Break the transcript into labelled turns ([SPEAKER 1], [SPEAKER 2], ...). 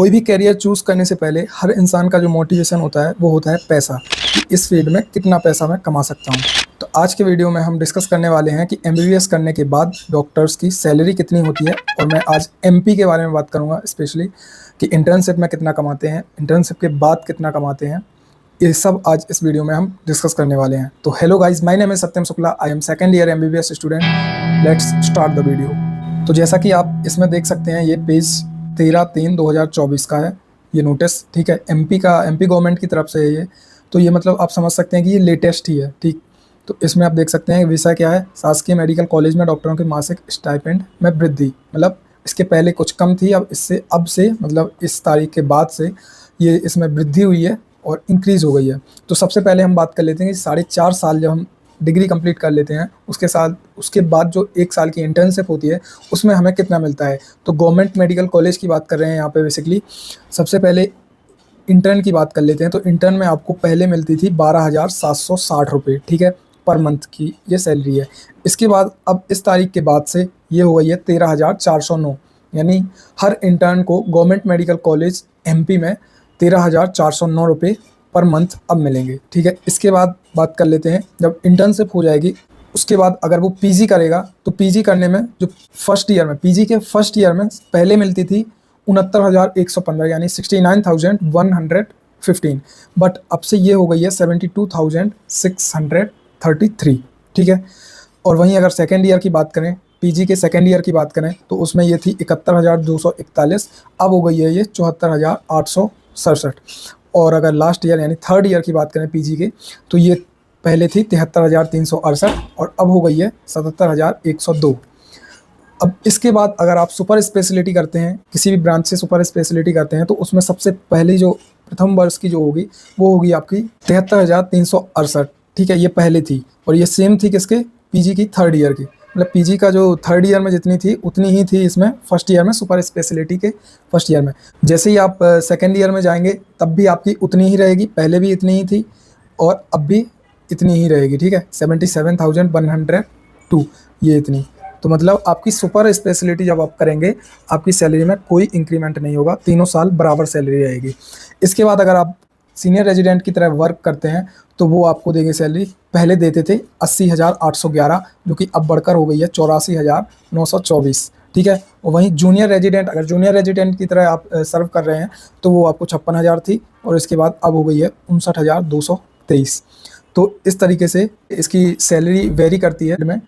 [SPEAKER 1] कोई भी career choose करने से पहले हर इंसान का जो मोटिवेशन होता है वो होता है पैसा, कि इस फील्ड में कितना पैसा मैं कमा सकता हूँ। तो आज के वीडियो में हम डिस्कस करने वाले हैं कि एमबीबीएस करने के बाद डॉक्टर्स की सैलरी कितनी होती है, और मैं आज एमपी के बारे में बात करूँगा स्पेशली कि इंटर्नशिप में कितना कमाते हैं, इंटर्नशिप के बाद कितना कमाते हैं। ये सब आज इस वीडियो में हम डिस्कस करने वाले हैं। तो hello guys, my name is Satyam Shukla, I am second year MBBS student. Let's start the video. तो जैसा कि आप इसमें देख सकते हैं, ये पेज 13/3/2024 का है ये नोटिस, ठीक है। एमपी गवर्नमेंट की तरफ से है ये। तो ये मतलब आप समझ सकते हैं कि ये लेटेस्ट ही है, ठीक। तो इसमें आप देख सकते हैं विषय क्या है, शासकीय मेडिकल कॉलेज में डॉक्टरों के मासिक स्टाइपेंड में वृद्धि। मतलब इसके पहले कुछ कम थी, अब से मतलब इस तारीख के बाद से ये इसमें वृद्धि हुई है और इंक्रीज़ हो गई है। तो सबसे पहले हम बात कर लेते हैं कि 4.5 साल जब हम डिग्री कंप्लीट कर लेते हैं उसके बाद जो 1 साल की इंटर्नशिप होती है उसमें हमें कितना मिलता है। तो गवर्नमेंट मेडिकल कॉलेज की बात कर रहे हैं यहाँ पे बेसिकली। सबसे पहले इंटर्न की बात कर लेते हैं। तो इंटर्न में आपको पहले मिलती थी 12,760 रुपये, ठीक है, पर मंथ की ये सैलरी है। इसके बाद अब इस तारीख के बाद से ये हो गई है 13,409, यानी हर इंटर्न को गवर्नमेंट मेडिकल कॉलेज एमपी में 13,409 रुपये पर मंथ अब मिलेंगे, ठीक है। इसके बाद बात कर लेते हैं, जब इंटर्नशिप हो जाएगी उसके बाद अगर वो पीजी करेगा तो पीजी करने में जो फर्स्ट ईयर में पीजी के फर्स्ट ईयर में पहले मिलती थी 69,115, यानी 69,115, बट अब से ये हो गई है 72,633, ठीक है। और वहीं अगर सेकेंड ईयर की बात करें, पीजी के सेकेंड ईयर की बात करें तो उसमें ये थी 71,241, अब हो गई है ये 74,867। और अगर लास्ट ईयर यानी थर्ड ईयर की बात करें पीजी के, तो ये पहले थी 73,368 और अब हो गई है 77,102। अब इसके बाद अगर आप सुपर स्पेशलिटी करते हैं, किसी भी ब्रांच से सुपर स्पेशलिटी करते हैं, तो उसमें सबसे पहली जो प्रथम वर्ष की जो होगी वो होगी आपकी 73,368, ठीक है। ये पहले थी और ये सेम थी किसके, पीजी की थर्ड ईयर की। मतलब पीजी का जो थर्ड ईयर में जितनी थी उतनी ही थी इसमें फर्स्ट ईयर में, सुपर स्पेशलिटी के फर्स्ट ईयर में। जैसे ही आप सेकेंड ईयर में जाएंगे तब भी आपकी उतनी ही रहेगी, पहले भी इतनी ही थी और अब भी इतनी ही रहेगी, ठीक है। 77,102 ये इतनी। तो मतलब आपकी सुपर स्पेशलिटी जब आप करेंगे आपकी सैलरी में कोई इंक्रीमेंट नहीं होगा, तीनों साल बराबर सैलरी रहेगी। इसके बाद अगर आप सीनियर रेजिडेंट की तरह वर्क करते हैं तो वो आपको देंगे सैलरी, पहले देते थे 80,811, जो कि अब बढ़कर हो गई है 84,924, ठीक है। और वहीं जूनियर रेजिडेंट, अगर जूनियर रेजिडेंट की तरह आप सर्व कर रहे हैं तो वो आपको 56,000 थी और इसके बाद अब हो गई है 59,223। तो इस तरीके से इसकी सैलरी वेरी करती है में।